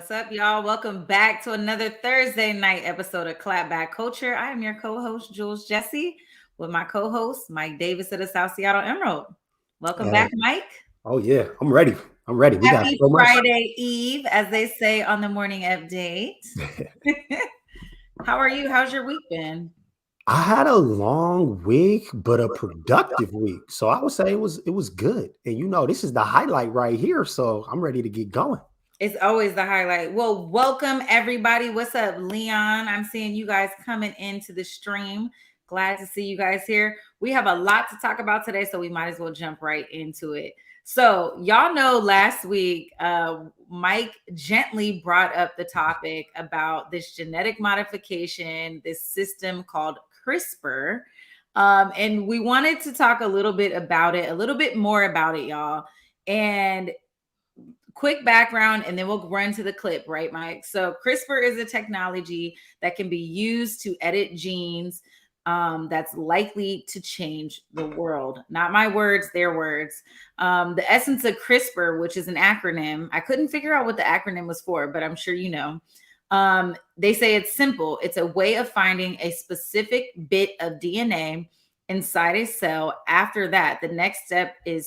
What's up, y'all? Welcome back to another Thursday night episode of Clapback Culture. I am your co-host, Jules Jessie, with my co-host, Mike Davis of the South Seattle Emerald. Welcome back, Mike. Oh, yeah. I'm ready. We got Happy so much. Friday Eve, as they say on the morning update. How are you? How's your week been? I had a long week, but a productive week. So I would say it was good. And this is the highlight right here. So I'm ready to get going. It's always the highlight. Well, welcome everybody. What's up, Leon? I'm seeing you guys coming into the stream. Glad to see you guys here. We have a lot to talk about today, so we might as well jump right into it. So y'all know last week, Mike gently brought up the topic about this genetic modification, this system called CRISPR. And we wanted to talk a little bit about it, a little bit more about it, y'all. And quick background, and then we'll run to the clip, right, Mike? So CRISPR is a technology that can be used to edit genes that's likely to change the world. Not my words, their words. The essence of CRISPR, which is an acronym, I couldn't figure out what the acronym was for, but I'm sure you know. They say it's simple. It's a way of finding a specific bit of DNA inside a cell. After that, the next step in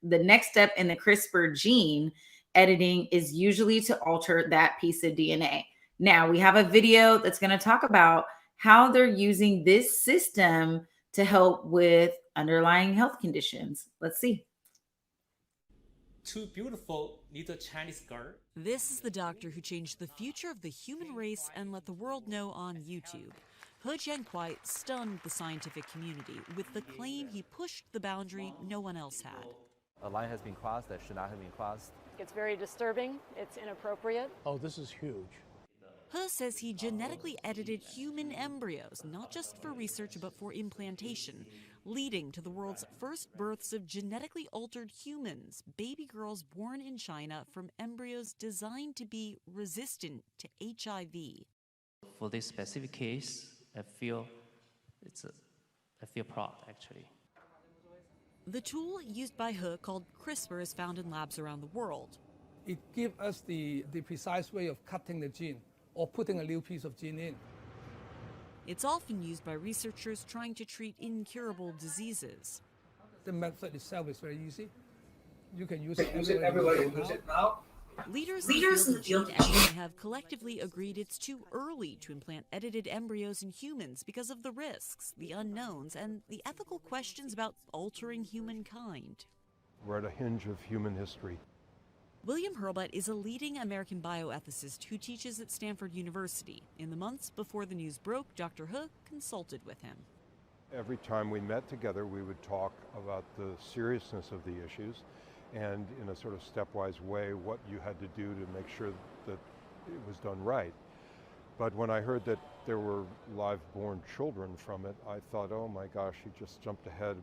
the CRISPR gene editing is usually to alter that piece of DNA. Now, we have a video that's going to talk about how they're using this system to help with underlying health conditions. Let's see. Two beautiful little Chinese girls. This is the doctor who changed the future of the human race and let the world know on YouTube. He Jiankuai stunned the scientific community with the claim he pushed the boundary no one else had. A line has been crossed that should not have been crossed. It's very disturbing. It's inappropriate. Oh, this is huge. He says he genetically edited human embryos, not just for research but for implantation, leading to the world's first births of genetically altered humans, baby girls born in China from embryos designed to be resistant to HIV. For this specific case, I feel proud, actually. The tool used by He, called CRISPR, is found in labs around the world. It gives us the precise way of cutting the gene or putting a new piece of gene in. It's often used by researchers trying to treat incurable diseases. The method itself is very easy. You can use it everywhere you use it now. Leaders in the field of gene editing have collectively agreed it's too early to implant edited embryos in humans because of the risks, the unknowns, and the ethical questions about altering humankind. We're at a hinge of human history. William Hurlbut is a leading American bioethicist who teaches at Stanford University. In the months before the news broke, Dr. He consulted with him. Every time we met together, we would talk about the seriousness of the issues and in a sort of stepwise way what you had to do to make sure that it was done right. But when I heard that there were live-born children from it, I thought, oh my gosh, he just jumped ahead.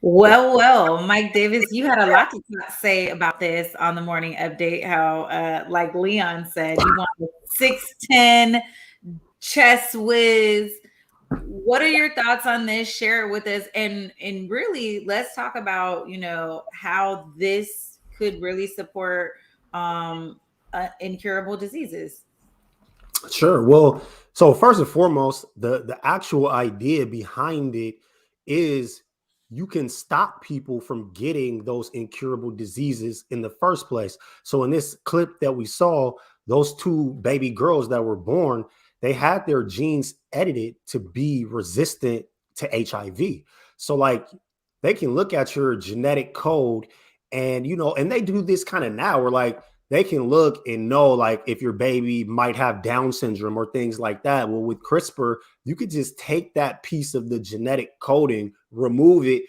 Well, Mike Davis, you had a lot to say about this on the morning update, how, like Leon said, you want a 6'10", chess whiz. What are your thoughts on this? Share it with us. And really, let's talk about, how this could really support incurable diseases. Sure. Well, so first and foremost, the actual idea behind it is you can stop people from getting those incurable diseases in the first place. So in this clip that we saw, those two baby girls that were born, they had their genes edited to be resistant to HIV. So like they can look at your genetic code and, and they do this kind of now where like they can look and know like if your baby might have Down syndrome or things like that. Well, with CRISPR, you could just take that piece of the genetic coding, remove it,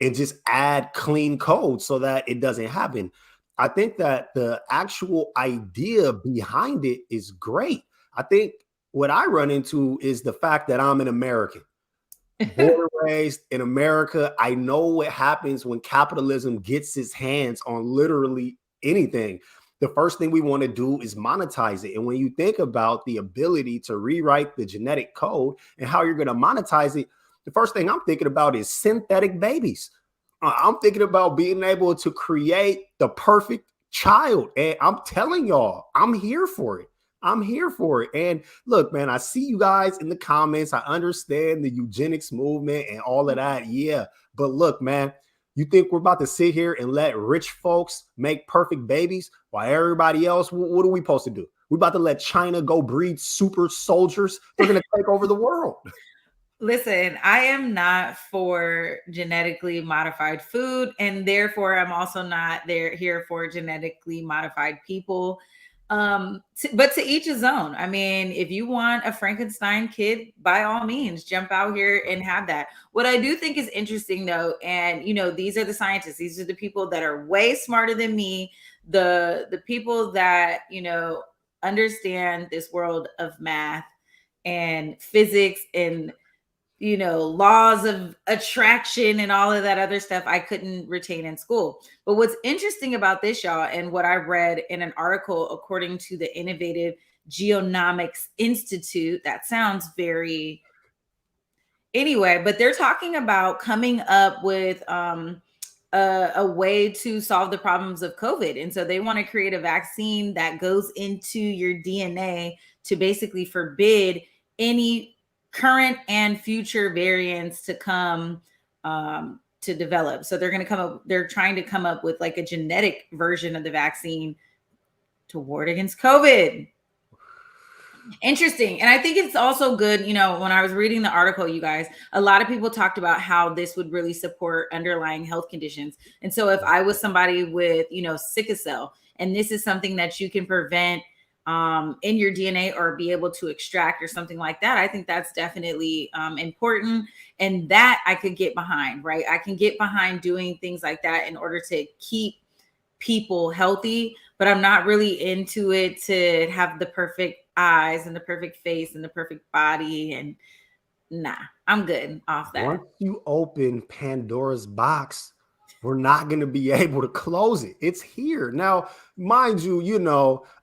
and just add clean code so that it doesn't happen. I think that the actual idea behind it is great. I think what I run into is the fact that I'm an American, born and raised in America. I know what happens when capitalism gets its hands on literally anything. The first thing we want to do is monetize it. And when you think about the ability to rewrite the genetic code and how you're going to monetize it, the first thing I'm thinking about is synthetic babies. I'm thinking about being able to create the perfect child. And I'm telling y'all, I'm here for it. I'm here for it. And look, man, I see you guys in the comments. I understand the eugenics movement and all of that. Yeah. But look, man, you think we're about to sit here and let rich folks make perfect babies while everybody else, what are we supposed to do? We're about to let China go breed super soldiers. They're going to take over the world. Listen, I am not for genetically modified food, and therefore I'm also not here for genetically modified people. But to each his own. I mean, if you want a Frankenstein kid, by all means, jump out here and have that. What I do think is interesting, though, and these are the scientists, these are the people that are way smarter than me, the people that understand this world of math and physics and laws of attraction and all of that other stuff I couldn't retain in school. But what's interesting about this, y'all, and what I read in an article, according to the Innovative Genomics Institute, that sounds very anyway, but they're talking about coming up with a way to solve the problems of COVID. And so they want to create a vaccine that goes into your DNA to basically forbid any current and future variants to come to develop. So they're trying to come up with like a genetic version of the vaccine to ward against COVID. Interesting. And I think it's also good, when I was reading the article, you guys, a lot of people talked about how this would really support underlying health conditions. And so if I was somebody with, sickle cell, and this is something that you can prevent in your DNA or be able to extract or something like that, I think that's definitely important. And that I could get behind, right? I can get behind doing things like that in order to keep people healthy, but I'm not really into it to have the perfect eyes and the perfect face and the perfect body. And nah, I'm good off that. Once you open Pandora's box, we're not going to be able to close it. It's here. Now, mind you,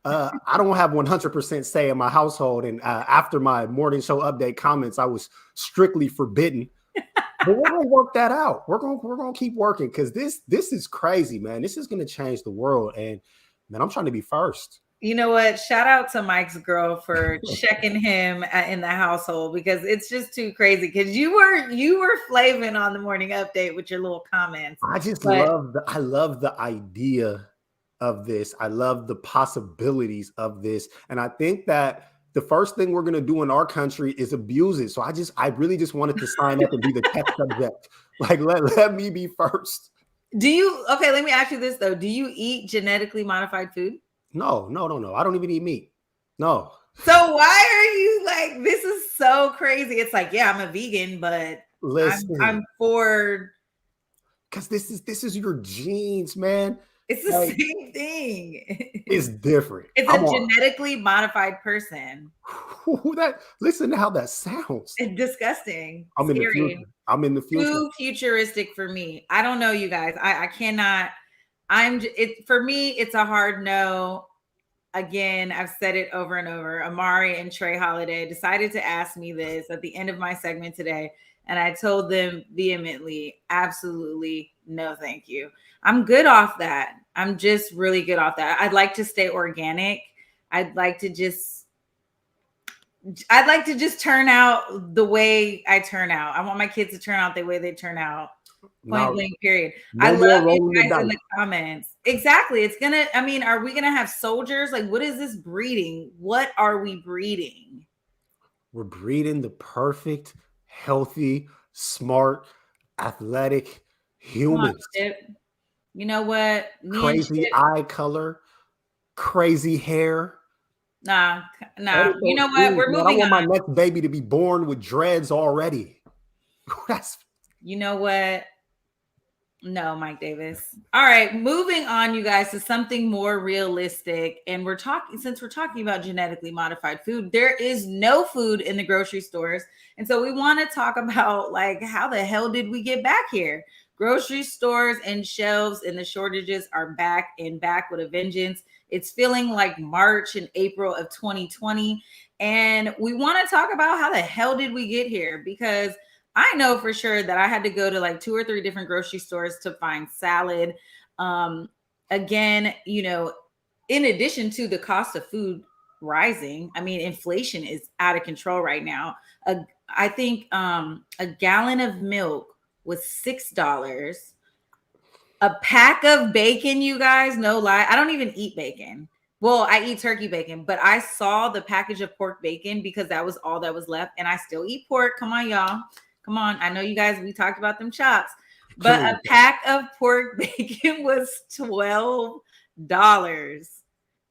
I don't have 100% say in my household. And after my morning show update comments, I was strictly forbidden. But we're going to work that out. We're going to keep working because this is crazy, man. This is going to change the world. And man, I'm trying to be first. You know what? Shout out to Mike's girl for checking him in the household, because it's just too crazy. Because you were flaving on the morning update with your little comments. I love the idea of this. I love the possibilities of this, and I think that the first thing we're gonna do in our country is abuse it. So I really just wanted to sign up and be the test subject. Like let me be first. Okay, let me ask you this though. Do you eat genetically modified food? No. I don't even eat meat. No. So why are you like, this is so crazy? It's like, yeah, I'm a vegan, but listen, I'm for. Because this is your genes, man. It's the same thing. It's different. It's a genetically modified person. Listen to how that sounds. It's disgusting. I'm in the future. Too futuristic for me. I don't know, you guys. I cannot. For me, it's a hard no. Again, I've said it over and over. Amari and Trey Holiday decided to ask me this at the end of my segment today, and I told them vehemently, absolutely no, thank you. I'm good off that. I'm just really good off that. I'd like to stay organic. I'd like to just turn out the way I turn out. I want my kids to turn out the way they turn out. Point blank, period. I love you guys in the comments. Exactly. Are we gonna have soldiers? Like, what is this breeding? What are we breeding? We're breeding the perfect, healthy, smart, athletic humans. You know what? Crazy eye color, crazy hair. Nah. You know what? We're moving on. I want my next baby to be born with dreads already. You know what? No, Mike Davis. All right, moving on, you guys, to something more realistic. And since we're talking about genetically modified food, there is no food in the grocery stores. And so we want to talk about, like, how the hell did we get back here? Grocery stores and shelves and the shortages are back with a vengeance. It's feeling like March and April of 2020. And we want to talk about how the hell did we get here? Because I know for sure that I had to go to like 2 or 3 different grocery stores to find salad. again, in addition to the cost of food rising, I mean, inflation is out of control right now. I think a gallon of milk was $6. A pack of bacon, you guys, no lie. I don't even eat bacon. Well, I eat turkey bacon, but I saw the package of pork bacon because that was all that was left. And I still eat pork. Come on, y'all. Come on. I know you guys, we talked about them chops, but a pack of pork bacon was $12.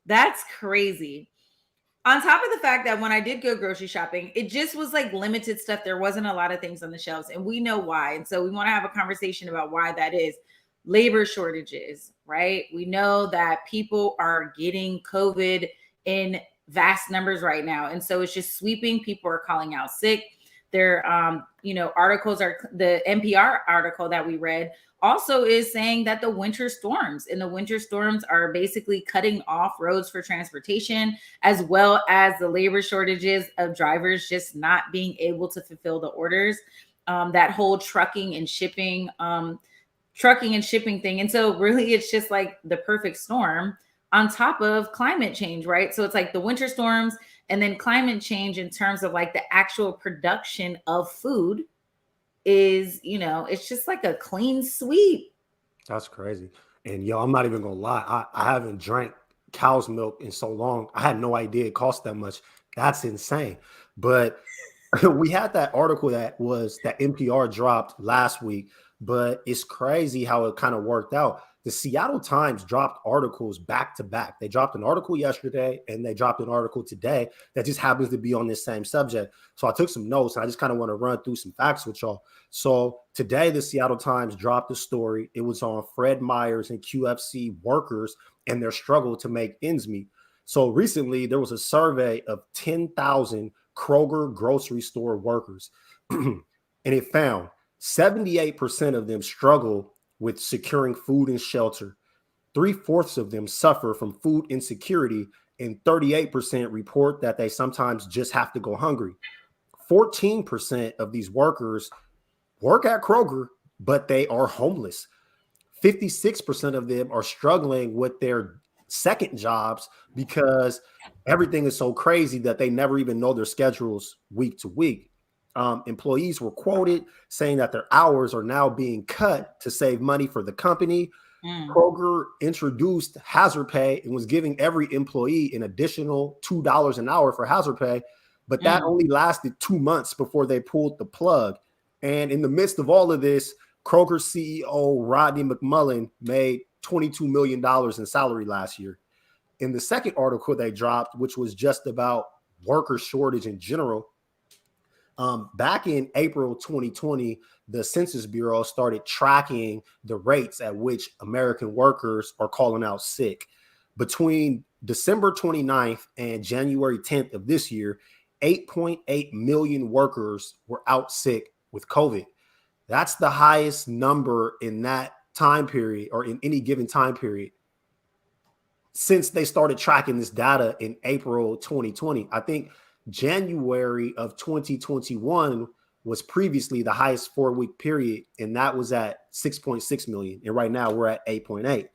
That's crazy. On top of the fact that when I did go grocery shopping, it just was like limited stuff. There wasn't a lot of things on the shelves, and we know why. And so we want to have a conversation about why that is. Labor shortages, right? We know that people are getting COVID in vast numbers right now. And so it's just sweeping. People are calling out sick. There, articles are, the NPR article that we read also is saying that the winter storms are basically cutting off roads for transportation, as well as the labor shortages of drivers just not being able to fulfill the orders. That whole trucking and shipping thing. And so really it's just like the perfect storm on top of climate change, right? So it's like the winter storms and then climate change in terms of like the actual production of food is, it's just like a clean sweep. That's crazy. And yo, I'm not even gonna lie. I haven't drank cow's milk in so long. I had no idea it cost that much. That's insane. But we had that article that NPR dropped last week, but it's crazy how it kind of worked out. The Seattle Times dropped articles back to back. They dropped an article yesterday and they dropped an article today that just happens to be on this same subject. So I took some notes and I just kind of want to run through some facts with y'all. So today, the Seattle Times dropped a story. It was on Fred Meyer's and QFC workers and their struggle to make ends meet. So recently, there was a survey of 10,000 Kroger grocery store workers, and it found 78% of them struggle with securing food and shelter. 3/4 of them suffer from food insecurity, and 38% report that they sometimes just have to go hungry. 14% of these workers work at Kroger, but they are homeless. 56% of them are struggling with their second jobs because everything is so crazy that they never even know their schedules week to week. Employees were quoted saying that their hours are now being cut to save money for the company. Kroger introduced hazard pay and was giving every employee an additional $2 an hour for hazard pay, but that only lasted 2 months before they pulled the plug. And in the midst of all of this, Kroger CEO Rodney McMullen made $22 million in salary last year. In the second article they dropped, which was just about worker shortage in general, back in April 2020, the Census Bureau started tracking the rates at which American workers are calling out sick. Between December 29th and January 10th of this year, 8.8 million workers were out sick with COVID. That's the highest number in that time period or in any given time period since they started tracking this data in April 2020. I think January of 2021 was previously the highest 4-week period, and that was at 6.6 million. And right now we're at 8.8.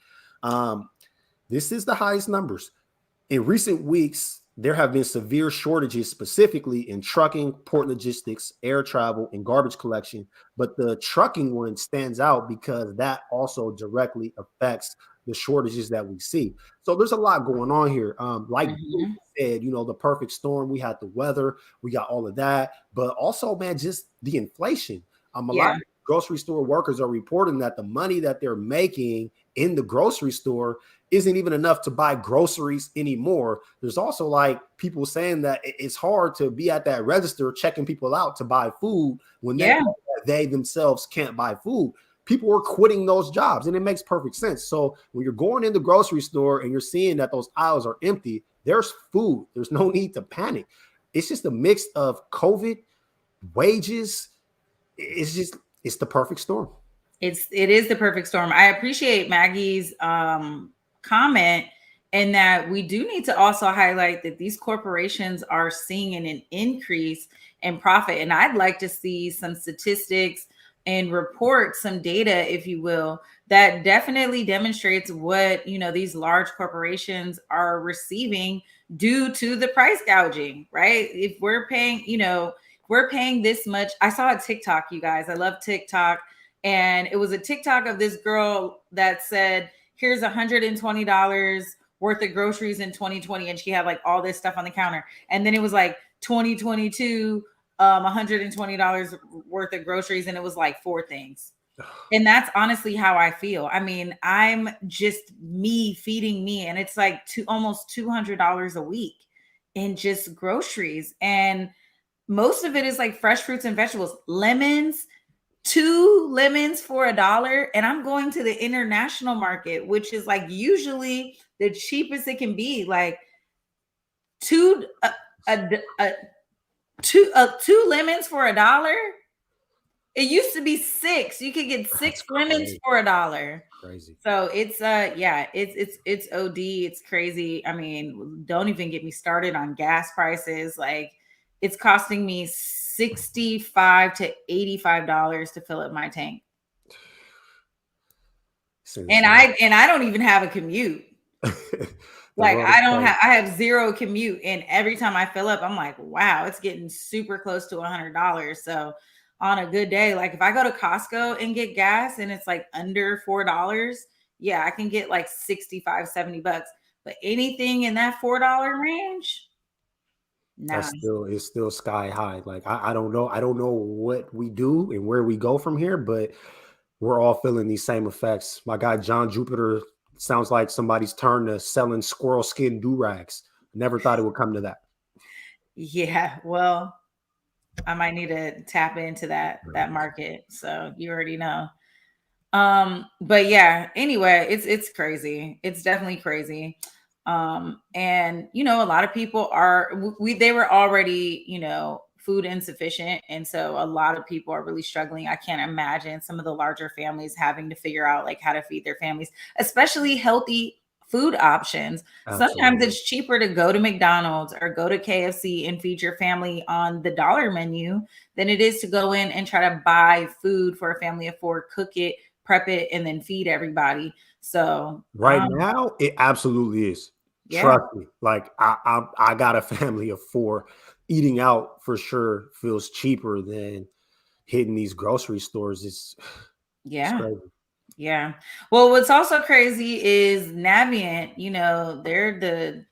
This is the highest numbers. In recent weeks, there have been severe shortages, specifically in trucking, port logistics, air travel, and garbage collection. But the trucking one stands out because that also directly affects the shortages that we see. So there's a lot going on here. Like you said, the perfect storm. We had the weather, we got all of that, but also, man, just the inflation. A lot of grocery store workers are reporting that the money that they're making in the grocery store isn't even enough to buy groceries anymore. There's also like people saying that it's hard to be at that register checking people out to buy food when they themselves can't buy food. People are quitting those jobs, and it makes perfect sense. So when you're going in the grocery store and you're seeing that those aisles are empty, there's food. There's no need to panic. It's just a mix of COVID, wages. It's the perfect storm. It is the perfect storm. I appreciate Maggie's comment, and that we do need to also highlight that these corporations are seeing an increase in profit. And I'd like to see some statistics and report some data, if you will, that definitely demonstrates what, you know, these large corporations are receiving due to the price gouging, right? If we're paying, you know, we're paying this much. I saw a TikTok, you guys. I love TikTok. And it was a TikTok of this girl that said, here's $120 worth of groceries in 2020. And she had like all this stuff on the counter. And then it was like 2022, $120 worth of groceries. And it was like 4 things. And that's honestly how I feel. I mean, I'm just me feeding me. And it's like almost $200 a week in just groceries. And most of it is like fresh fruits and vegetables, lemons, 2 lemons for $1. And I'm going to the international market, which is like usually the cheapest it can be. Like two lemons for $1. It used to be 6. You could get 6 lemons for $1. Crazy. So it's yeah, it's OD. It's crazy. I mean, don't even get me started on gas prices. Like, it's costing me $65 to $85 to fill up my tank. And I don't even have a commute. Like, I have 0 commute. And every time I fill up, I'm like, wow, it's getting super close to $100. So on a good day, like if I go to Costco and get gas and it's like under $4, yeah, I can get like 65, 70 bucks. But anything in that $4 range, nah. It's still sky high. Like I don't know. I don't know what we do and where we go from here, but we're all feeling these same effects. My guy John Jupiter sounds like somebody's turned to selling squirrel skin do-rags. Never thought it would come to that. Yeah, well, I might need to tap into that market. So you already know. But yeah, anyway, it's crazy. It's definitely crazy. And you know, a lot of people they were already, you know, food insufficient. And so a lot of people are really struggling. I can't imagine some of the larger families having to figure out like how to feed their families, especially healthy food options. Absolutely. Sometimes it's cheaper to go to McDonald's or go to KFC and feed your family on the dollar menu than it is to go in and try to buy food for a family of 4, cook it, prep it, and then feed everybody. So right now, it absolutely is. Yeah. Trust me. Like I got a family of 4. Eating out for sure feels cheaper than hitting these grocery stores. It's crazy. Yeah. Well, what's also crazy is Navient, you know, they're the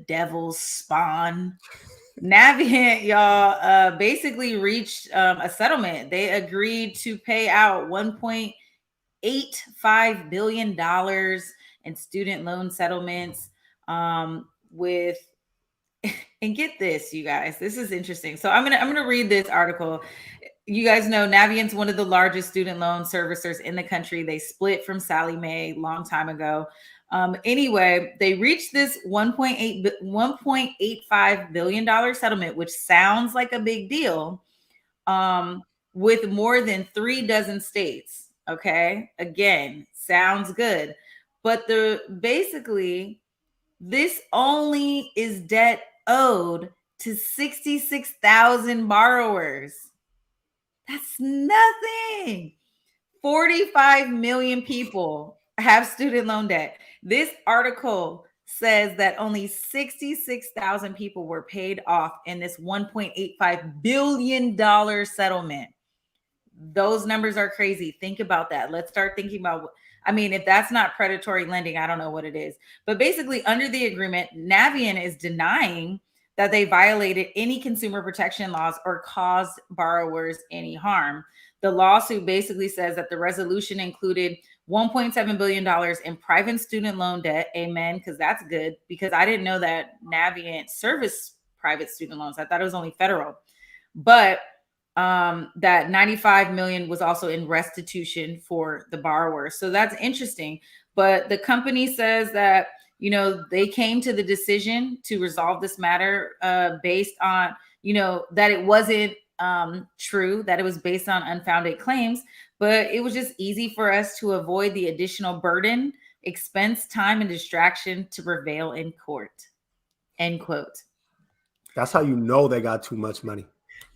devil's spawn. Navient, y'all, basically reached a settlement. They agreed to pay out $1.85 billion in student loan settlements with, and get this, you guys, this is interesting. So I'm gonna read this article. You guys know Navient's one of the largest student loan servicers in the country. They split from Sallie Mae a long time ago. Anyway, they reached this $1.85 billion settlement, which sounds like a big deal, with more than 3 dozen states. Okay, again, sounds good, but basically this only is debt owed to 66,000 borrowers. That's nothing. 45 million people have student loan debt. This article says that only 66,000 people were paid off in this $1.85 billion settlement. Those numbers are crazy. Think about that. Let's start thinking about, I mean, if that's not predatory lending, I don't know what it is. But basically, under the agreement, Navient is denying that they violated any consumer protection laws or caused borrowers any harm. The lawsuit basically says that the resolution included $1.7 billion in private student loan debt. Amen, because that's good, because I didn't know that Navient serviced private student loans. I thought it was only federal. But that 95 million was also in restitution for the borrower. So that's interesting. But the company says that, you know, they came to the decision to resolve this matter based on, you know, that it wasn't true, that it was based on unfounded claims, but it was just easy for us to avoid the additional burden, expense, time, and distraction to prevail in court. End quote. That's how you know they got too much money.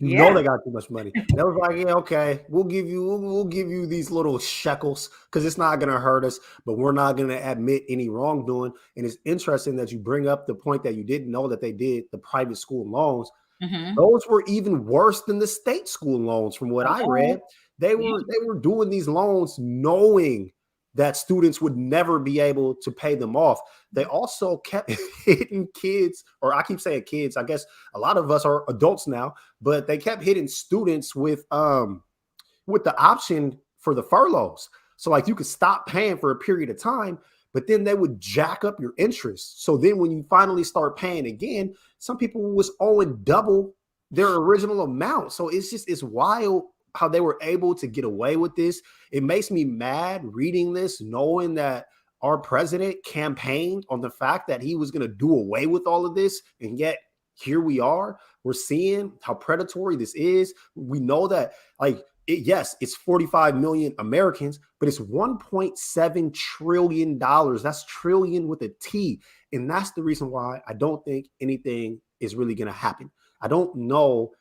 You know they got too much money. They was like, yeah, okay, we'll give you these little shekels because it's not gonna hurt us, but we're not gonna admit any wrongdoing. And it's interesting that you bring up the point that you didn't know that they did the private school loans. Mm-hmm. Those were even worse than the state school loans, from what I read. They were doing these loans knowing that students would never be able to pay them off. They also kept hitting kids, or I keep saying kids, I guess a lot of us are adults now, but they kept hitting students with the option for the furloughs. So like you could stop paying for a period of time, but then they would jack up your interest. So then when you finally start paying again, some people was owing double their original amount. So it's wild how they were able to get away with this. It makes me mad reading this, knowing that our president campaigned on the fact that he was going to do away with all of this. And yet here we are. We're seeing how predatory this is. We know that, like, yes, it's 45 million Americans, but it's $1.7 trillion. That's trillion with a T. And that's the reason why I don't think anything is really going to happen. I don't know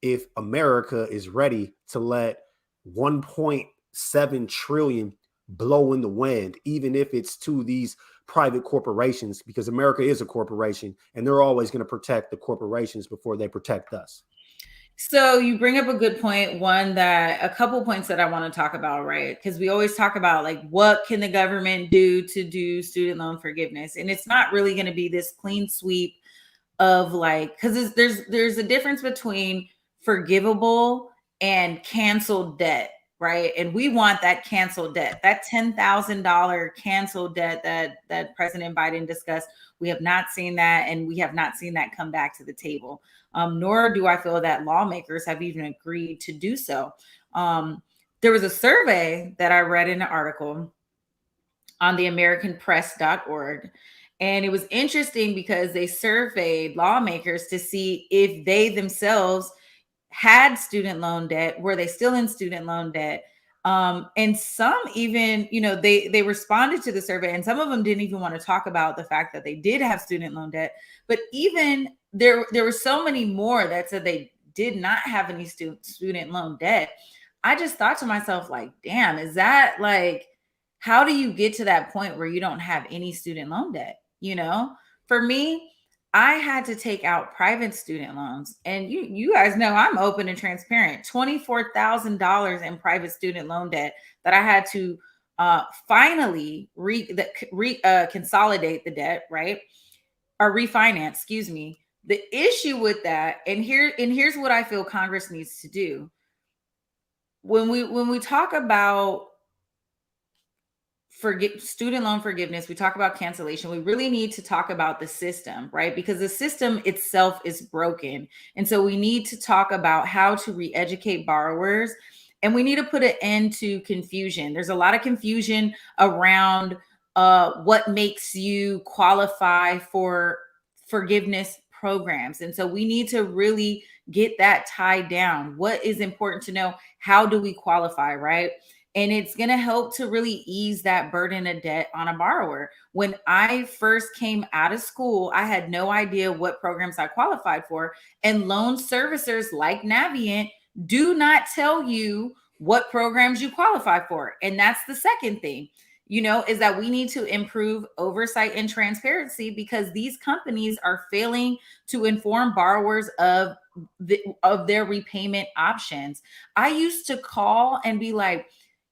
if America is ready to let 1.7 trillion blow in the wind, even if it's to these private corporations, because America is a corporation and they're always going to protect the corporations before they protect us. So you bring up a good point. A couple points that I want to talk about, right? Because we always talk about like, what can the government do to do student loan forgiveness? And it's not really going to be this clean sweep of like, because there's a difference between forgivable and canceled debt, right? And we want that canceled debt, that $10,000 canceled debt that President Biden discussed. We have not seen that, and we have not seen that come back to the table. Nor do I feel that lawmakers have even agreed to do so. There was a survey that I read in an article on the AmericanPress.org. And it was interesting because they surveyed lawmakers to see if they themselves had student loan debt. Were they still in student loan debt? And some even, they responded to the survey, and some of them didn't even want to talk about the fact that they did have student loan debt. But even there were so many more that said they did not have any student loan debt. I just thought to myself, like, damn, is that like, how do you get to that point where you don't have any student loan debt? For me, I had to take out private student loans, and you guys know I'm open and transparent. $24,000 in private student loan debt that I had to finally consolidate the debt, right? Or refinance, excuse me. The issue with that, and here's what I feel Congress needs to do. When we talk about student loan forgiveness, we talk about cancellation, we really need to talk about the system, right? Because the system itself is broken. And so we need to talk about how to re-educate borrowers, and we need to put an end to confusion. There's a lot of confusion around what makes you qualify for forgiveness programs. And so we need to really get that tied down. What is important to know? How do we qualify, right? And it's going to help to really ease that burden of debt on a borrower. When I first came out of school, I had no idea what programs I qualified for. And loan servicers like Navient do not tell you what programs you qualify for. And that's the second thing, is that we need to improve oversight and transparency, because these companies are failing to inform borrowers of their repayment options. I used to call and be like,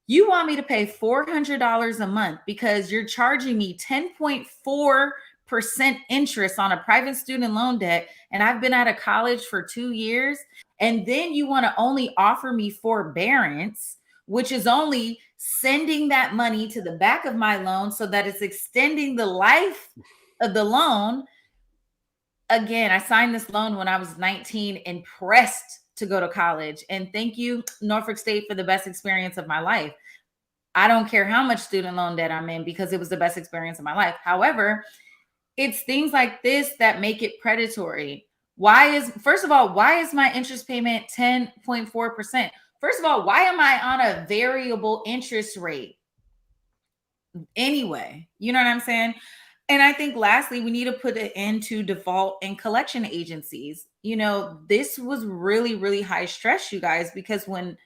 you want me to pay $400 a month because you're charging me 10.4% interest on a private student loan debt, and I've been out of college for 2 years, and then you want to only offer me forbearance, which is only sending that money to the back of my loan so that it's extending the life of the loan. Again, I signed this loan when I was 19 and pressed to go to college. And thank you, Norfolk State, for the best experience of my life. I don't care how much student loan debt I'm in, because it was the best experience of my life. However, it's things like this that make it predatory. First of all, why is my interest payment 10.4%? First of all, why am I on a variable interest rate? Anyway, you know what I'm saying? And I think lastly, we need to put an end to default and collection agencies. this was really, really high stress, you guys, because when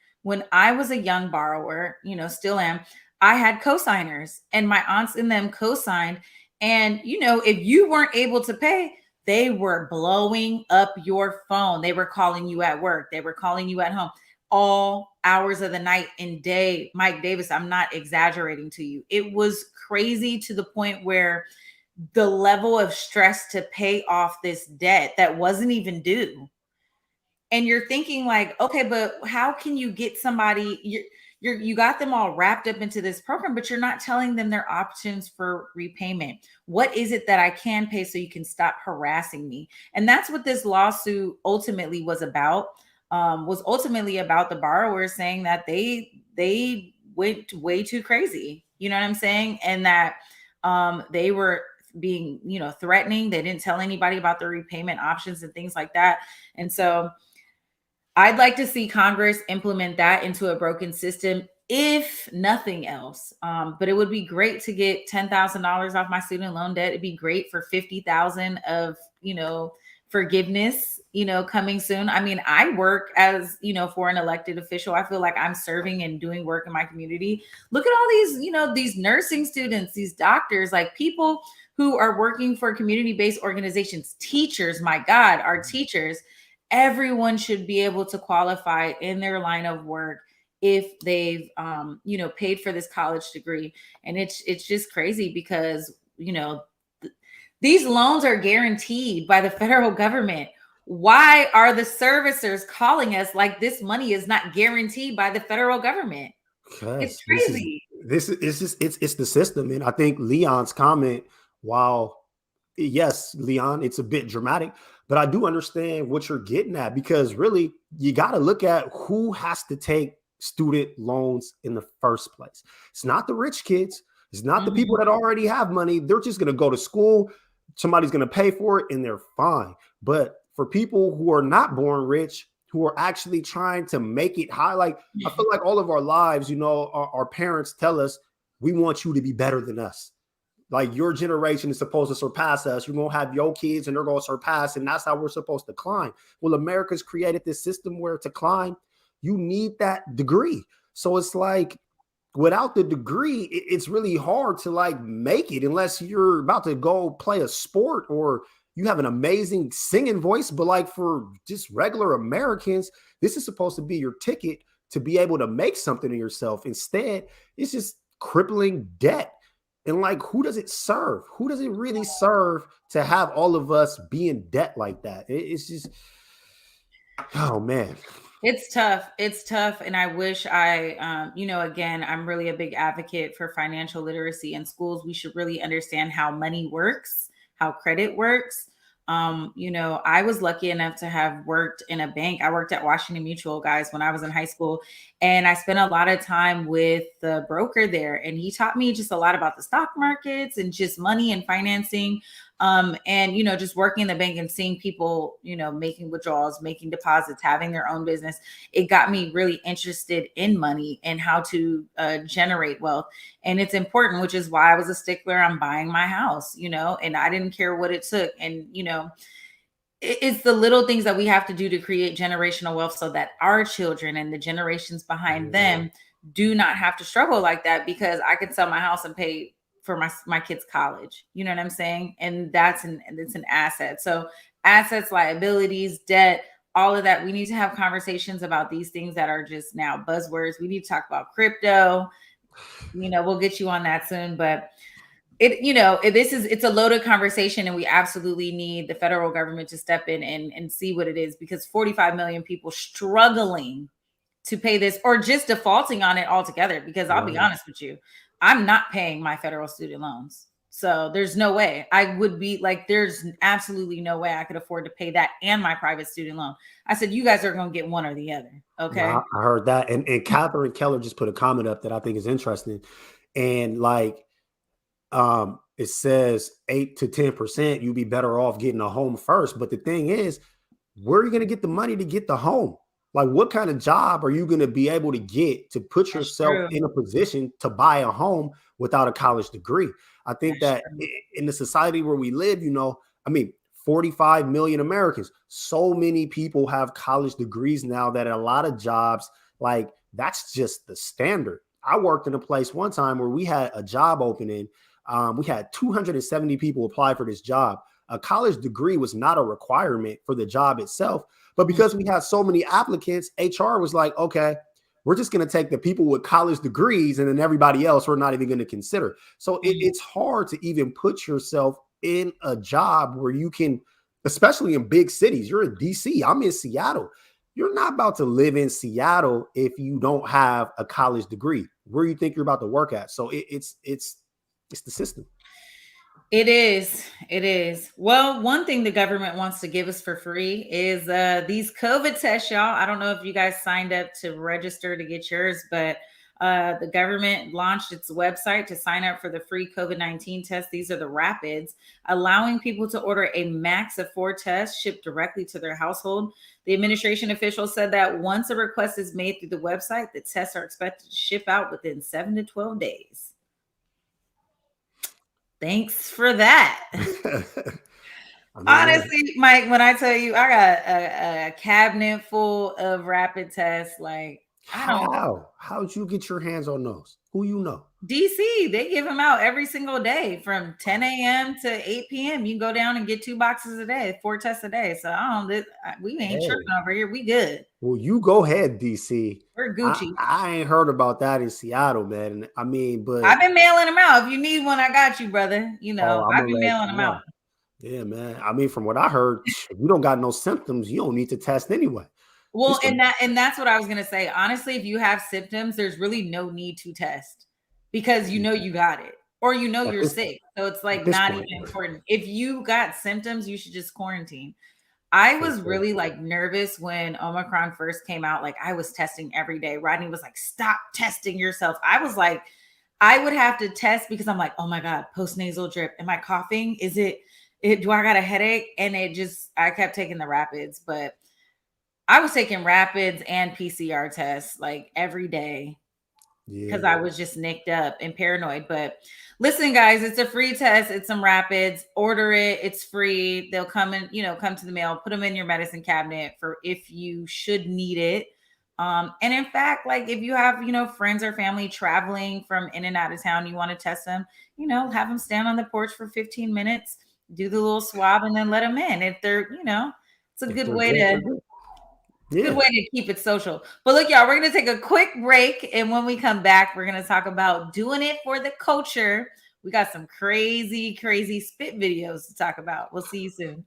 I was a young borrower, still am, I had cosigners and my aunts and them cosigned. And, if you weren't able to pay, they were blowing up your phone. They were calling you at work. They were calling you at home all hours of the night and day. Mike Davis, I'm not exaggerating to you. It was crazy to the point where the level of stress to pay off this debt that wasn't even due. And you're thinking like, okay, but how can you get somebody, you got them all wrapped up into this program, but you're not telling them their options for repayment. What is it that I can pay so you can stop harassing me? And that's what this lawsuit ultimately was about. Was ultimately about the borrowers saying that they went way too crazy. You know what I'm saying? And that they were being, threatening. They didn't tell anybody about their repayment options and things like that. And so I'd like to see Congress implement that into a broken system, if nothing else. But it would be great to get $10,000 off my student loan debt. It'd be great for 50,000 of, forgiveness, coming soon. I mean, I work as, for an elected official. I feel like I'm serving and doing work in my community. Look at all these, these nursing students, these doctors, like people who are working for community-based organizations, teachers, my God, our teachers. Everyone should be able to qualify in their line of work if they've, paid for this college degree. And it's just crazy because, these loans are guaranteed by the federal government. Why are the servicers calling us like this money is not guaranteed by the federal government? It's crazy. It's the system. And I think Leon's comment, while yes, Leon, it's a bit dramatic, but I do understand what you're getting at, because really you got to look at who has to take student loans in the first place. It's not the rich kids. It's not the people that already have money. They're just going to go to school. Somebody's going to pay for it and they're fine. But for people who are not born rich, who are actually trying to make it high, like I feel like all of our lives, our parents tell us, we want you to be better than us. Like your generation is supposed to surpass us. You're going to have your kids and they're going to surpass. And that's how we're supposed to climb. Well, America's created this system where to climb, you need that degree. So it's like, without the degree, it's really hard to like make it unless you're about to go play a sport or you have an amazing singing voice. But like for just regular Americans, this is supposed to be your ticket to be able to make something of yourself. Instead, it's just crippling debt. And like, who does it serve? Who does it really serve to have all of us be in debt like that? It's just, oh man. It's tough. It's tough. And I wish again, I'm really a big advocate for financial literacy in schools. We should really understand how money works, how credit works. I was lucky enough to have worked in a bank. I worked at Washington Mutual, guys, when I was in high school, and I spent a lot of time with the broker there. And he taught me just a lot about the stock markets and just money and financing. And just working in the bank and seeing people, making withdrawals, making deposits, having their own business. It got me really interested in money and how to generate wealth. And it's important, which is why I was a stickler on buying my house, and I didn't care what it took. And, it's the little things that we have to do to create generational wealth so that our children and the generations behind them do not have to struggle like that, because I could sell my house and pay for my kids' college. You know what I'm saying? And it's an asset. So assets, liabilities, debt, all of that. We need to have conversations about these things that are just now buzzwords. We need to talk about crypto. We'll get you on that soon, but it's a loaded conversation, and we absolutely need the federal government to step in and see what it is, because 45 million people struggling to pay this or just defaulting on it altogether. Because I'll be honest with you, I'm not paying my federal student loans. So there's no way I would be like, there's absolutely no way I could afford to pay that and my private student loan. I said, you guys are going to get one or the other. Okay. Well, I heard that. And Catherine Keller just put a comment up that I think is interesting. And like, it says 8 to 10%, you'd be better off getting a home first. But the thing is, where are you going to get the money to get the home? Like, what kind of job are you going to be able to get to put yourself in a position to buy a home without a college degree? I think that in the society where we live, 45 million Americans. So many people have college degrees now that a lot of jobs, like that's just the standard. I worked in a place one time where we had a job opening. We had 270 people apply for this job. A college degree was not a requirement for the job itself, but because we had so many applicants, HR was like, okay, we're just going to take the people with college degrees and then everybody else we're not even going to consider. So it's hard to even put yourself in a job where you can, especially in big cities. You're in DC, I'm in Seattle. You're not about to live in Seattle if you don't have a college degree. Where you think you're about to work at? So it's the system. It is. It is. Well, one thing the government wants to give us for free is these COVID tests, y'all. I don't know if you guys signed up to register to get yours, but the government launched its website to sign up for the free COVID-19 test. These are the rapids, allowing people to order a max of 4 tests shipped directly to their household. The administration official said that once a request is made through the website, the tests are expected to ship out within 7 to 12 days. Thanks for that. Honestly, Mike, when I tell you I got a cabinet full of rapid tests, like how'd you get your hands on those? Who you know? DC, they give them out every single day from 10 a.m. to 8 p.m. You can go down and get 2 boxes a day, 4 tests a day. So we ain't tripping over here. We good. Well, you go ahead, DC. We're Gucci. I ain't heard about that in Seattle, man. I mean, but I've been mailing them out. If you need one, I got you, brother. You know, I've been mailing them out. Yeah, man. I mean, from what I heard, if you don't got no symptoms, you don't need to test anyway. Well, and that's what I was gonna say. Honestly, if you have symptoms, there's really no need to test because you know you got it or you know you're sick. So it's like not even important. If you got symptoms, you should just quarantine. I was really like nervous when Omicron first came out. Like I was testing every day. Rodney was like, stop testing yourself. I was like, I would have to test because I'm like, oh my God, post-nasal drip. Am I coughing? Do I got a headache? And I kept taking the rapids, but I was taking rapids and PCR tests like every day because I was just nicked up and paranoid. But listen, guys, it's a free test. It's some rapids. Order it. It's free. They'll come to the mail, put them in your medicine cabinet for if you should need it. And in fact, like if you have, friends or family traveling from in and out of town, you want to test them, have them stand on the porch for 15 minutes, do the little swab and then let them in. If they're, it's a good way to... Good way to keep it social. But look, y'all, we're going to take a quick break. And when we come back, we're going to talk about doing it for the culture. We got some crazy, crazy spit videos to talk about. We'll see you soon.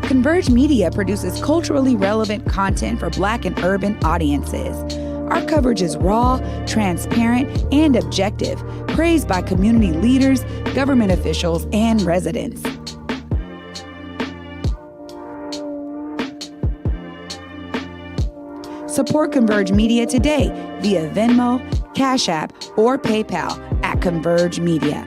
Converge Media produces culturally relevant content for Black and urban audiences. Our coverage is raw, transparent, and objective, praised by community leaders, government officials, and residents. Support Converge Media today via Venmo, Cash App, or PayPal at Converge Media.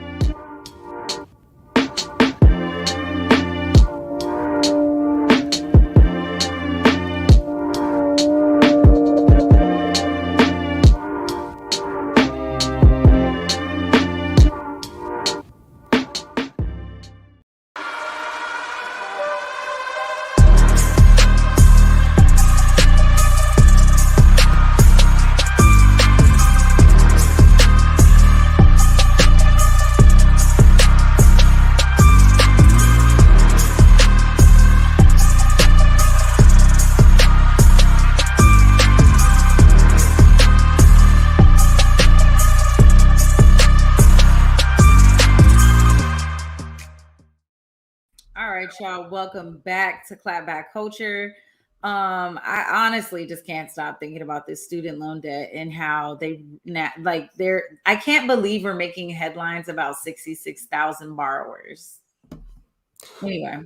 Y'all, welcome back to Clapback Culture. I honestly just can't stop thinking about this student loan debt and how I can't believe we're making headlines about 66,000 borrowers. Anyway,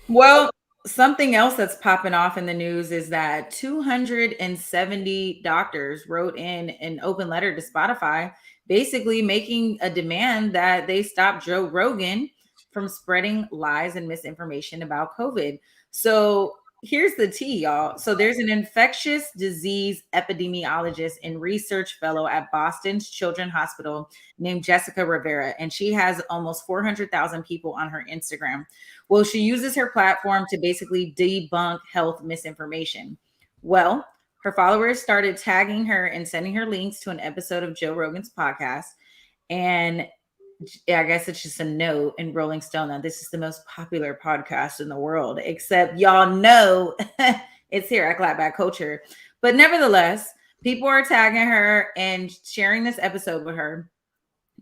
well, something else that's popping off in the news is that 270 doctors wrote in an open letter to Spotify, basically making a demand that they stop Joe Rogan from spreading lies and misinformation about COVID. So here's the tea, y'all. So there's an infectious disease epidemiologist and research fellow at Boston's Children's Hospital named Jessica Rivera, and she has almost 400,000 people on her Instagram. Well, she uses her platform to basically debunk health misinformation. Well, her followers started tagging her and sending her links to an episode of Joe Rogan's podcast. And I guess it's just a note in Rolling Stone that this is the most popular podcast in the world, except y'all know it's here at Clapback Culture. But nevertheless, people are tagging her and sharing this episode with her.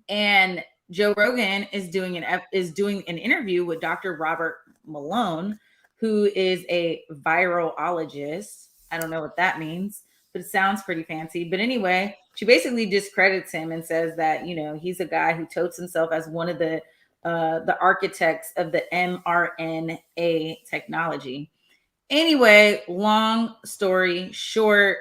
And Joe Rogan is doing an interview with Dr. Robert Malone, who is a virologist. I don't know what that means, but it sounds pretty fancy. But anyway, she basically discredits him and says that, you know, he's a guy who totes himself as one of the architects of the mRNA technology. Anyway, long story short,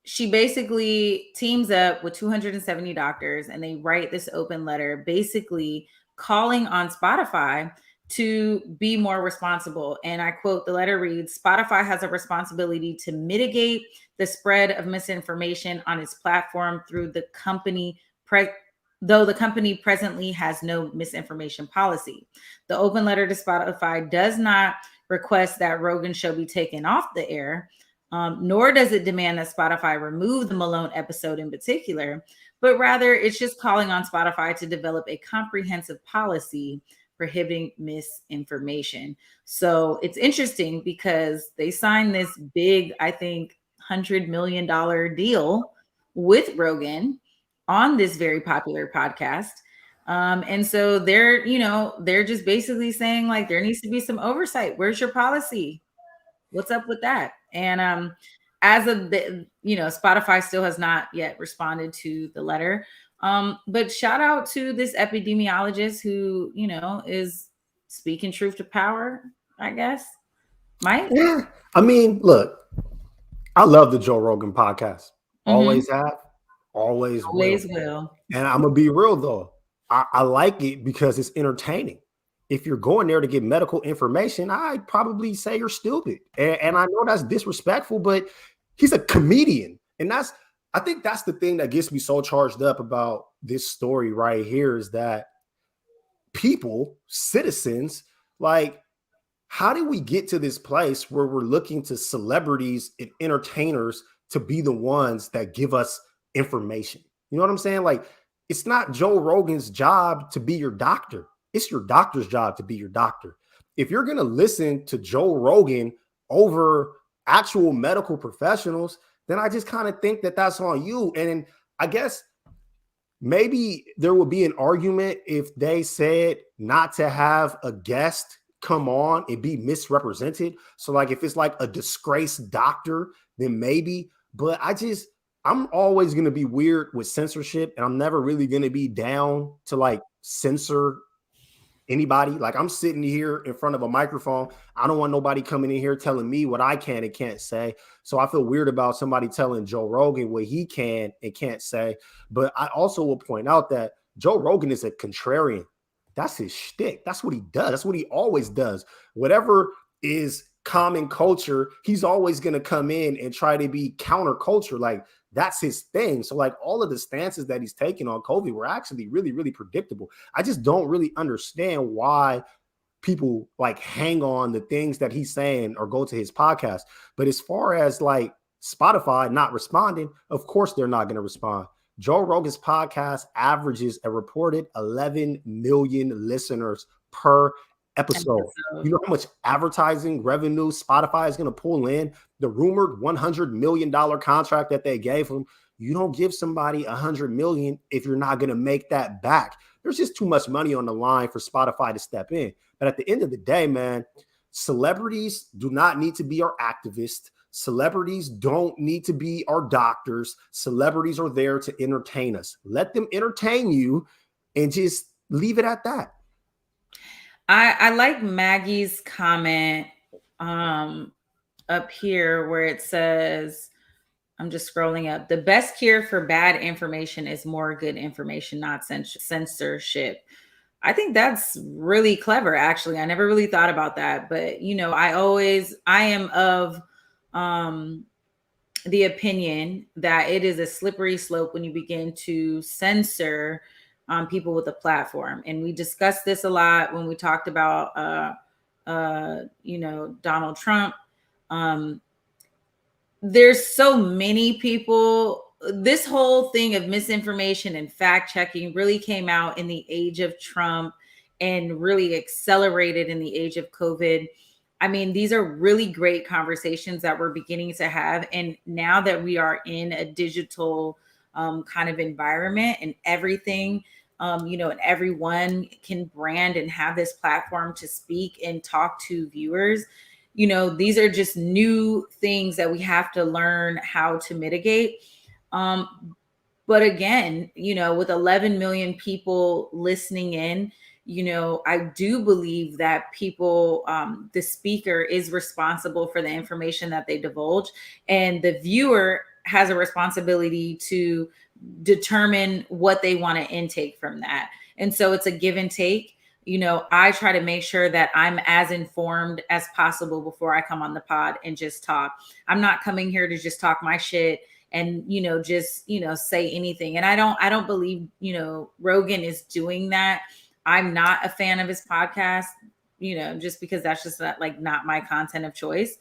she basically teams up with 270 doctors and they write this open letter basically calling on Spotify to be more responsible. And I quote, the letter reads, Spotify has a responsibility to mitigate the spread of misinformation on its platform through the company, though the company presently has no misinformation policy. The open letter to Spotify does not request that Rogan show be taken off the air, nor does it demand that Spotify remove the Malone episode in particular, but rather it's just calling on Spotify to develop a comprehensive policy prohibiting misinformation. So it's interesting because they signed this big, I think, $100 million deal with Rogan on this very popular podcast. And so they're just basically saying like there needs to be some oversight. Where's your policy? What's up with that? And as of the, Spotify still has not yet responded to the letter. But shout out to this epidemiologist who, is speaking truth to power, I guess. Mike? Yeah. I mean, look, I love the Joe Rogan podcast. Always have, always will. And I'm going to be real, though. I like it because it's entertaining. If you're going there to get medical information, I'd probably say you're stupid. And I know that's disrespectful, but he's a comedian. And I think that's the thing that gets me so charged up about this story right here is that people, citizens, like, how did we get to this place where we're looking to celebrities and entertainers to be the ones that give us information? You know what I'm saying? Like, it's not Joe Rogan's job to be your doctor. It's your doctor's job to be your doctor. If you're going to listen to Joe Rogan over actual medical professionals, then I just kind of think that that's on you. And I guess maybe there would be an argument if they said not to have a guest come on and be misrepresented. So like if it's like a disgraced doctor, then maybe, but I'm always going to be weird with censorship, and I'm never really going to be down to like censor anybody. Like I'm sitting here in front of a microphone. I don't want nobody coming in here telling me what I can and can't say. So I feel weird about somebody telling Joe Rogan what he can and can't say. But I also will point out that Joe Rogan is a contrarian. That's his shtick. That's what he does. That's what he always does. Whatever is common culture, he's always going to come in and try to be counterculture. Like that's his thing. So like all of the stances that he's taking on COVID were actually really, really predictable. I just don't really understand why people like hang on the things that he's saying or go to his podcast. But as far as like Spotify not responding, of course they're not going to respond. Joe Rogan's podcast averages a reported 11 million listeners per episode. You know how much advertising revenue Spotify is going to pull in? The rumored $100 million contract that they gave him. You don't give somebody $100 million if you're not going to make that back. There's just too much money on the line for Spotify to step in. But at the end of the day, man, celebrities do not need to be our activists. Celebrities don't need to be our doctors. Celebrities are there to entertain us. Let them entertain you and just leave it at that. I like Maggie's comment up here where it says, I'm just scrolling up, the best cure for bad information is more good information, not censorship. I think that's really clever, actually. I never really thought about that. But, you know, I am of the opinion that it is a slippery slope when you begin to censor people with a platform. And we discussed this a lot when we talked about, you know, Donald Trump. There's so many people. This whole thing of misinformation and fact checking really came out in the age of Trump and really accelerated in the age of COVID. I mean, these are really great conversations that we're beginning to have. And now that we are in a digital kind of environment and everything, you know, and everyone can brand and have this platform to speak and talk to viewers, you know, these are just new things that we have to learn how to mitigate. But again, you know, with 11 million people listening in, you know, I do believe that people, the speaker is responsible for the information that they divulge, and the viewer has a responsibility to determine what they want to intake from that. And so it's a give and take. You know, I try to make sure that I'm as informed as possible before I come on the pod and just talk. I'm not coming here to just talk my shit and, you know, just, you know, say anything. And I don't believe, you know, Rogan is doing that. I'm not a fan of his podcast, you know, just because that's just not my content of choice.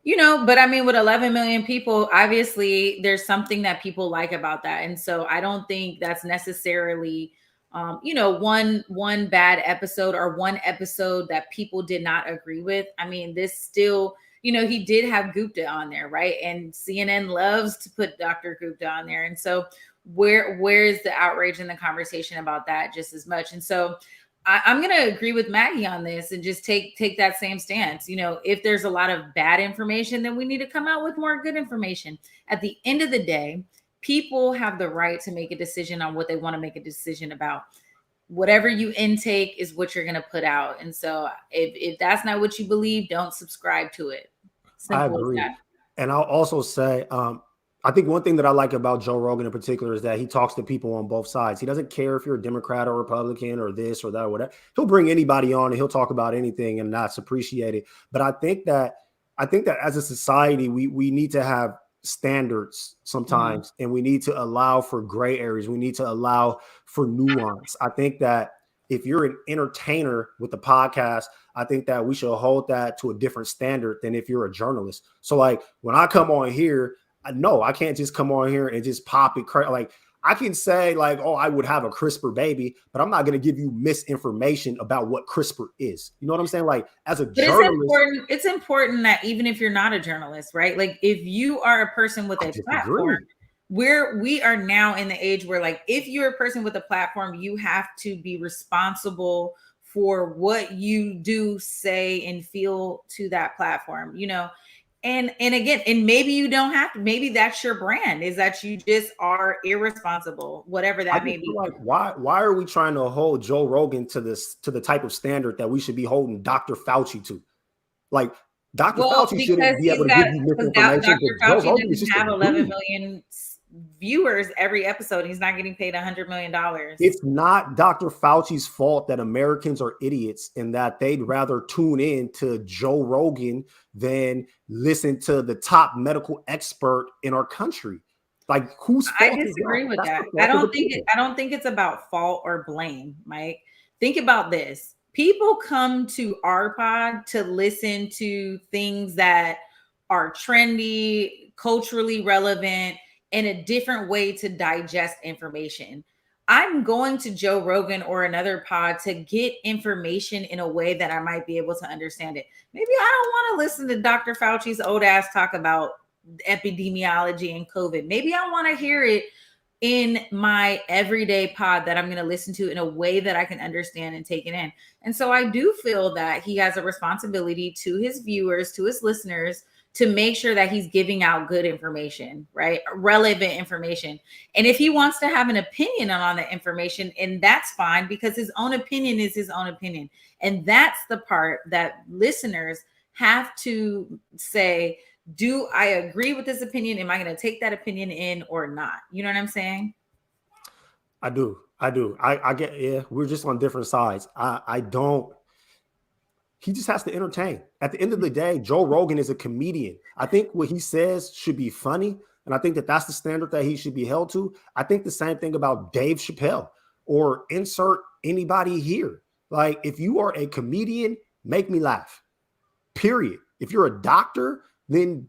You know, but I mean, with 11 million people, obviously there's something that people like about that. And so I don't think that's necessarily, you know, one bad episode or one episode that people did not agree with. I mean, this still, you know, he did have Gupta on there, right? And CNN loves to put Dr. Gupta on there. And so where is the outrage in the conversation about that just as much? And so I'm going to agree with Maggie on this and just take that same stance. You know, if there's a lot of bad information, then we need to come out with more good information. At the end of the day, people have the right to make a decision on what they want to make a decision about. Whatever you intake is what you're going to put out. And so if that's not what you believe, don't subscribe to it. Simple I agree. as that. And I'll also say, I think one thing that I like about Joe Rogan in particular is that he talks to people on both sides. He doesn't care if you're a Democrat or Republican or this or that or whatever. He'll bring anybody on and he'll talk about anything, and that's appreciated. But I think that as a society, we need to have standards sometimes, and we need to allow for gray areas. We need to allow for nuance. I think that if you're an entertainer with the podcast, I think that we should hold that to a different standard than if you're a journalist. So like when I come on here, I can't just come on here and just pop it. Like I can say like, oh, I would have a CRISPR baby, but I'm not going to give you misinformation about what CRISPR is. You know what I'm saying? Like as a journalist, it's important that even if you're not a journalist, right? Like if you are a person with a platform, we are now in the age where like, if you're a person with a platform, you have to be responsible for what you do, say, and feel to that platform, you know? And again, and maybe you don't have to, maybe that's your brand, is that you just are irresponsible, whatever that may be. Like, why are we trying to hold Joe Rogan to the type of standard that we should be holding Dr. Fauci to? Like Dr. Fauci shouldn't be able to give you misinformation. Dr. Fauci doesn't have 11 million viewers every episode. He's not getting paid $100 million. It's not Dr. Fauci's fault that Americans are idiots and that they'd rather tune in to Joe Rogan than listen to the top medical expert in our country. Like whose fault? I disagree with that. I don't think it's about fault or blame, Mike. Think about this. People come to our pod to listen to things that are trendy, culturally relevant, and a different way to digest information. I'm going to Joe Rogan or another pod to get information in a way that I might be able to understand it. Maybe I don't want to listen to Dr. Fauci's old ass talk about epidemiology and COVID. Maybe I want to hear it in my everyday pod that I'm going to listen to in a way that I can understand and take it in. And so I do feel that he has a responsibility to his viewers, to his listeners, to make sure that he's giving out good information, right? Relevant information. And if he wants to have an opinion on the information, and that's fine, because his own opinion is his own opinion. And that's the part that listeners have to say, do I agree with this opinion? Am I going to take that opinion in or not? You know what I'm saying? I do. I do. I get, yeah, we're just on different sides. I don't, he just has to entertain. At the end of the day, Joe Rogan is a comedian. I think what he says should be funny. And I think that that's the standard that he should be held to. I think the same thing about Dave Chappelle or insert anybody here. Like, if you are a comedian, make me laugh, period. If you're a doctor, then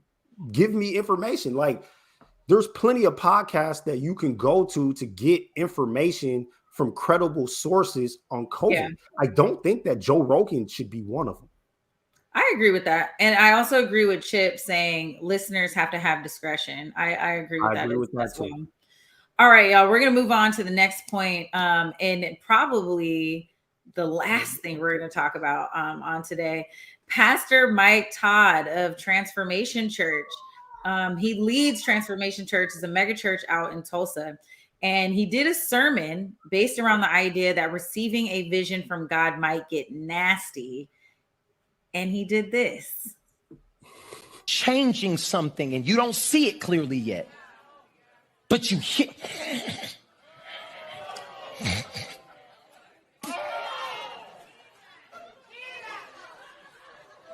give me information. Like, there's plenty of podcasts that you can go to get information from credible sources on COVID. Yeah. I don't think that Joe Rogan should be one of them. I agree with that. And I also agree with Chip saying listeners have to have discretion. I agree with that. I agree with that too. Well. All right, y'all, we're going to move on to the next point, and probably the last thing we're going to talk about on today. Pastor Mike Todd of Transformation Church. He leads Transformation Church, is a mega church out in Tulsa. And he did a sermon based around the idea that receiving a vision from God might get nasty. And he did this. Changing something and you don't see it clearly yet, but you hear.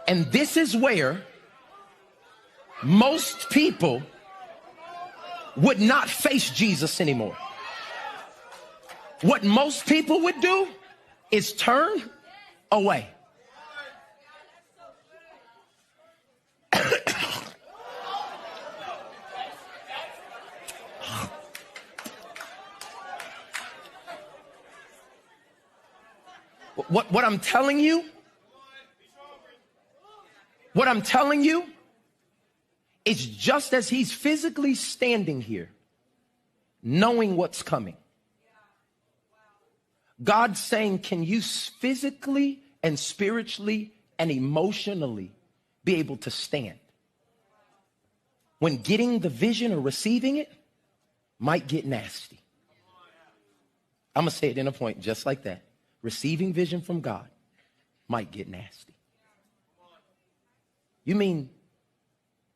And this is where most people would not face Jesus anymore. What most people would do is turn away. What I'm telling you is just as he's physically standing here, knowing what's coming, God's saying, can you physically and spiritually and emotionally be able to stand when getting the vision or receiving it might get nasty? I'm going to say it in a point just like that. Receiving vision from God might get nasty. You mean,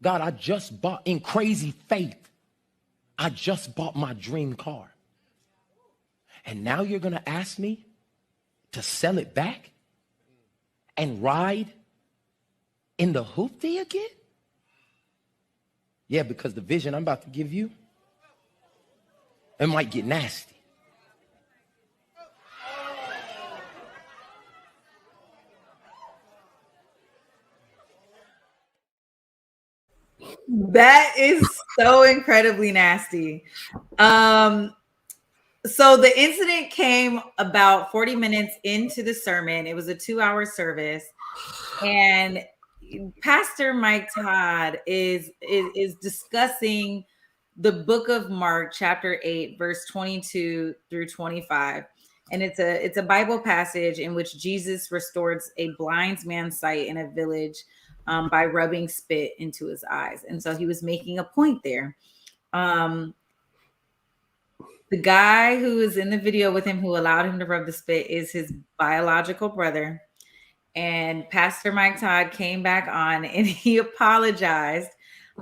God, I just bought, in crazy faith, I just bought my dream car. And now you're going to ask me to sell it back and ride in the hoopty again? Yeah, because the vision I'm about to give you, it might get nasty. That is so incredibly nasty. So the incident came about 40 minutes into the sermon. It was a 2-hour service. And Pastor Mike Todd is discussing the book of Mark, chapter 8, verse 22 through 25. And it's a Bible passage in which Jesus restores a blind man's sight in a village by rubbing spit into his eyes. And so he was making a point there. The guy who is in the video with him who allowed him to rub the spit is his biological brother. And Pastor Mike Todd came back on and he apologized.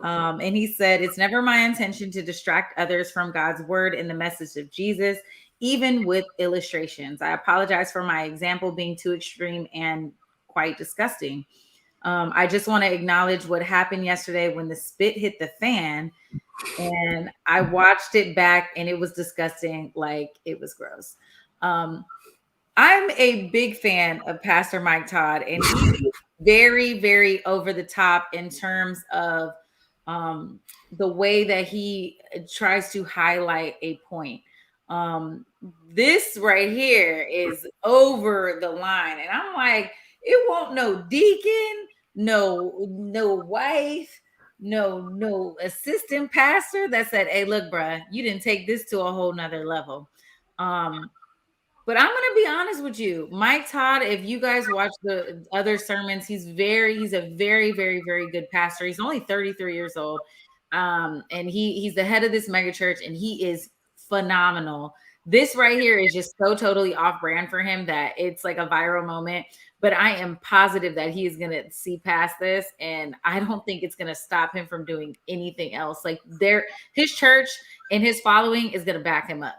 And he said, it's never my intention to distract others from God's word and the message of Jesus, even with illustrations. I apologize for my example being too extreme and quite disgusting. I just want to acknowledge what happened yesterday when the spit hit the fan. And I watched it back and it was disgusting. Like, it was gross. I'm a big fan of Pastor Mike Todd, and he's very, very over the top in terms of the way that he tries to highlight a point. This right here is over the line. And I'm like, it won't no deacon, no wife, no assistant pastor that said, hey, look, bruh, you didn't take this to a whole nother level. But I'm going to be honest with you. Mike Todd, if you guys watch the other sermons, he's a very, very, very good pastor. He's only 33 years old. And he's the head of this mega church, and he is phenomenal. This right here is just so totally off brand for him that it's like a viral moment. But I am positive that he is going to see past this. And I don't think it's going to stop him from doing anything else. Like, his church and his following is going to back him up.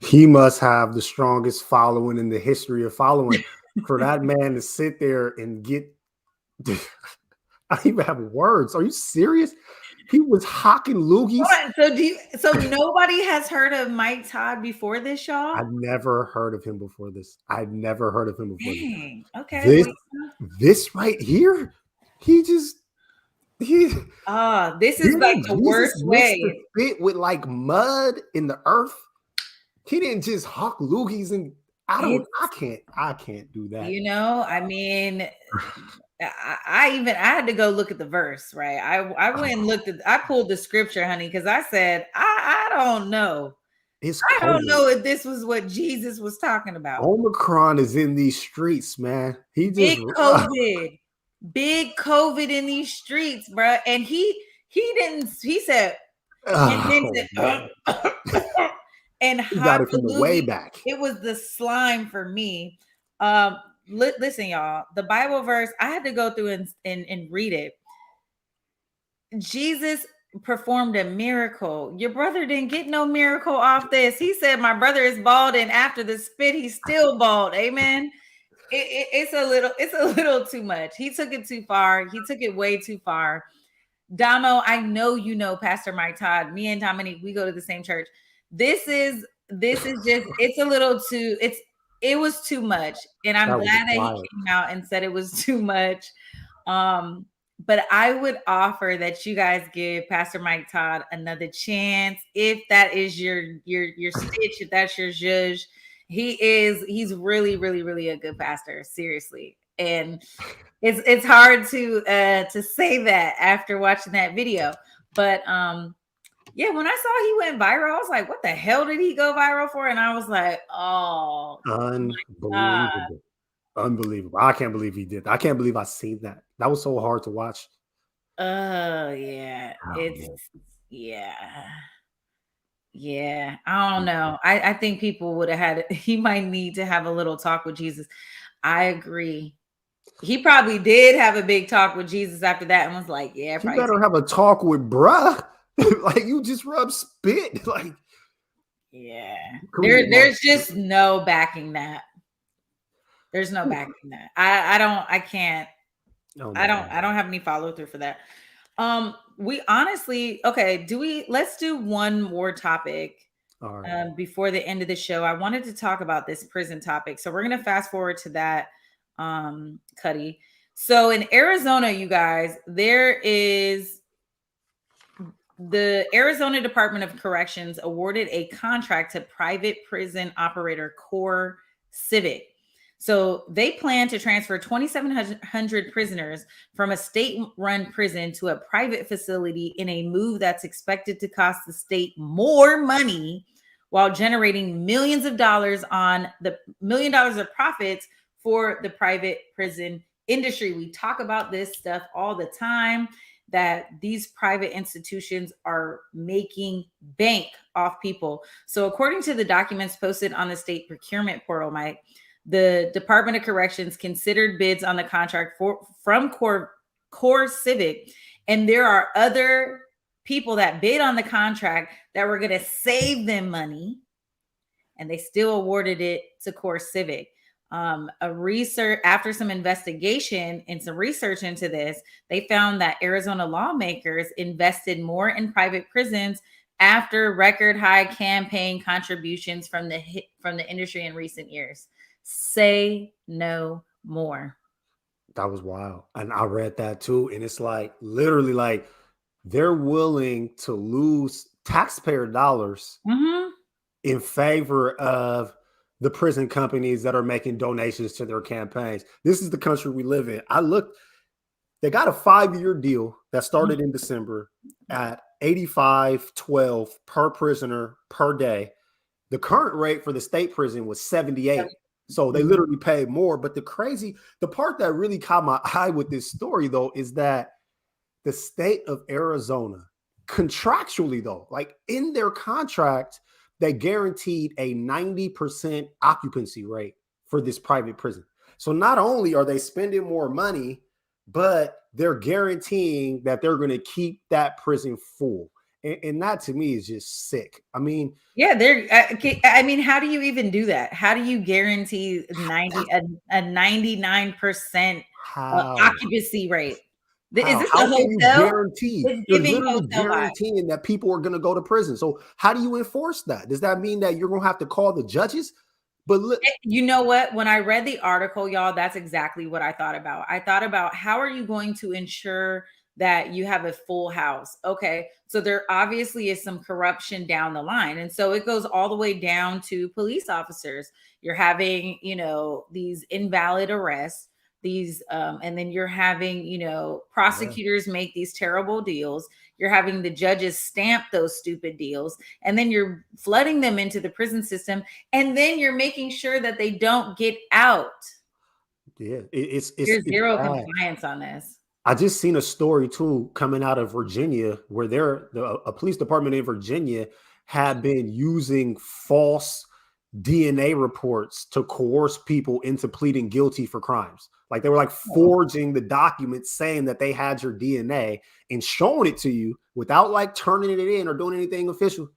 He must have the strongest following in the history of following. For that man to sit there and get, I don't even have words. Are you serious? He was hocking loogies. So nobody has heard of Mike Todd before this, y'all? I've never heard of him before this. I've never heard of him before Dang. this. Okay. This right here, this is like the worst way. Fit with like mud in the earth. He didn't just hawk loogies and I can't do that. You know, I mean, I had to go look at the verse, right? I went and I pulled the scripture, honey, because I said, I don't know. I don't know if this was what Jesus was talking about. Omicron is in these streets, man. Big COVID in these streets, bro. And he said, and he got it from the way back. It was the slime for me. Listen, y'all, the Bible verse, I had to go through and read it. Jesus performed a miracle. Your brother didn't get no miracle off this. He said, my brother is bald, and after the spit, he's still bald. Amen. It's a little too much. He took it too far. He took it way too far. Damo, I know you know Pastor Mike Todd. Me and Dominique, we go to the same church. This is just, it was too much. And I'm glad that he came out and said it was too much. But I would offer that you guys give Pastor Mike Todd another chance. If that is your stitch, if that's your zhuzh, he's really, really, really a good pastor. Seriously. And it's hard to say that after watching that video. But yeah, when I saw he went viral, I was like, what the hell did he go viral for? And I was like, oh, unbelievable. I can't believe he did. I can't believe I seen that. That was so hard to watch. Yeah. Yeah. I don't know. I think people would have had, he might need to have a little talk with Jesus. I agree. He probably did have a big talk with Jesus after that and was like, yeah, you better have a talk with bruh. Like, you just rub spit. Like, yeah. There's just no backing that. There's no backing that. I can't. I don't have any follow through for that. We honestly, okay, let's do one more topic before the end of the show. I wanted to talk about this prison topic. So we're going to fast forward to that, Cuddy. So in Arizona, you guys, there is the Arizona Department of Corrections awarded a contract to private prison operator Core Civic. So they plan to transfer 2,700 prisoners from a state-run prison to a private facility in a move that's expected to cost the state more money while generating millions of dollars of profits for the private prison industry. We talk about this stuff all the time, that these private institutions are making bank off people. So according to the documents posted on the state procurement portal, Mike, the Department of Corrections considered bids on the contract from Core Civic, and there are other people that bid on the contract that were going to save them money, and they still awarded it to Core Civic. After some investigation and some research into this, they found that Arizona lawmakers invested more in private prisons after record high campaign contributions from the industry in recent years. Say no more. That was wild. And I read that too. And it's like, literally, like, they're willing to lose taxpayer dollars in favor of the prison companies that are making donations to their campaigns. This is the country we live in. They got a 5-year deal that started in December at $85.12 per prisoner per day. The current rate for the state prison was $78. So they literally paid more. But the part that really caught my eye with this story, though, is that the state of Arizona, contractually, though, like in their contract, they guaranteed a 90% occupancy rate for this private prison. So not only are they spending more money, but they're guaranteeing that they're going to keep that prison full. And that to me is just sick. I mean, yeah, I mean, how do you even do that? How do you guarantee a 99% how? occupancy rate? Is this How a can you hotel? guarantee? It's You're giving literally hotel vibes. guaranteeing that people are going to go to prison. So how do you enforce that? Does that mean that you're going to have to call the judges? But look, You know what? When I read the article, y'all, that's exactly what I thought about. I thought about how are you going to ensure that you have a full house? Okay, so there obviously is some corruption down the line. And so it goes all the way down to police officers. You're having, these invalid arrests, and then you're having, prosecutors make these terrible deals. You're having the judges stamp those stupid deals, and then you're flooding them into the prison system, and then you're making sure that they don't get out. yeah, There's zero bad. compliance on this. I just seen a story too coming out of Virginia where a police department in Virginia had been using false DNA reports to coerce people into pleading guilty for crimes. Like they were like forging the documents saying that they had your DNA and showing it to you without like turning it in or doing anything official,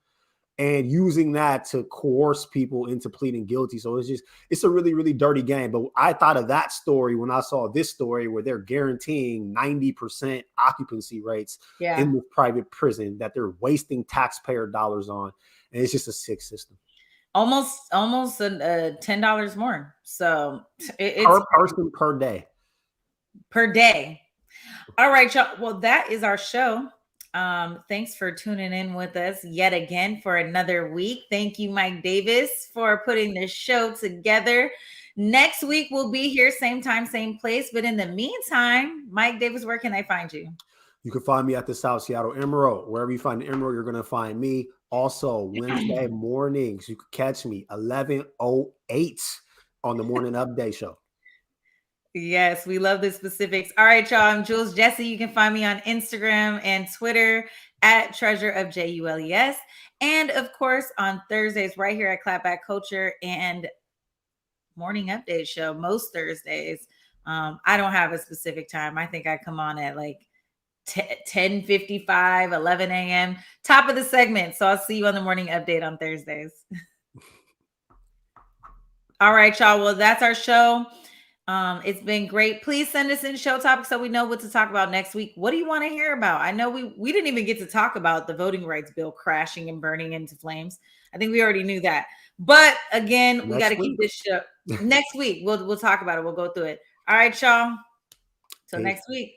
and using that to coerce people into pleading guilty. So it's a really, really dirty game. But I thought of that story when I saw this story where they're guaranteeing 90% occupancy rates in the private prison that they're wasting taxpayer dollars on. And it's just a sick system. Almost $10 more. So it's per person per day. Per day. All right, y'all. Well, that is our show. Thanks for tuning in with us yet again for another week. Thank you, Mike Davis, for putting this show together. Next week, we'll be here, same time, same place. But in the meantime, Mike Davis, where can I find you? You can find me at the South Seattle Emerald. Wherever you find the Emerald, you're going to find me. Also, Wednesday mornings, you can catch me 11:08 on the Morning Update Show. Yes, we love the specifics. All right, y'all. I'm Jules Jessie. You can find me on Instagram and Twitter at Treasure of JULES. And of course, on Thursdays, right here at Clapback Culture and Morning Update Show, most Thursdays. I don't have a specific time. I think I come on at like 10:55, 11 a.m. Top of the segment. So I'll see you on the Morning Update on Thursdays. All right, y'all. Well, that's our show. It's been great. Please send us in show topics so we know what to talk about next week. What do you want to hear about? I know we didn't even get to talk about the voting rights bill crashing and burning into flames. I think we already knew that. But again, we got to keep this show. Next week, we'll talk about it. We'll go through it. All right, y'all. Till next week.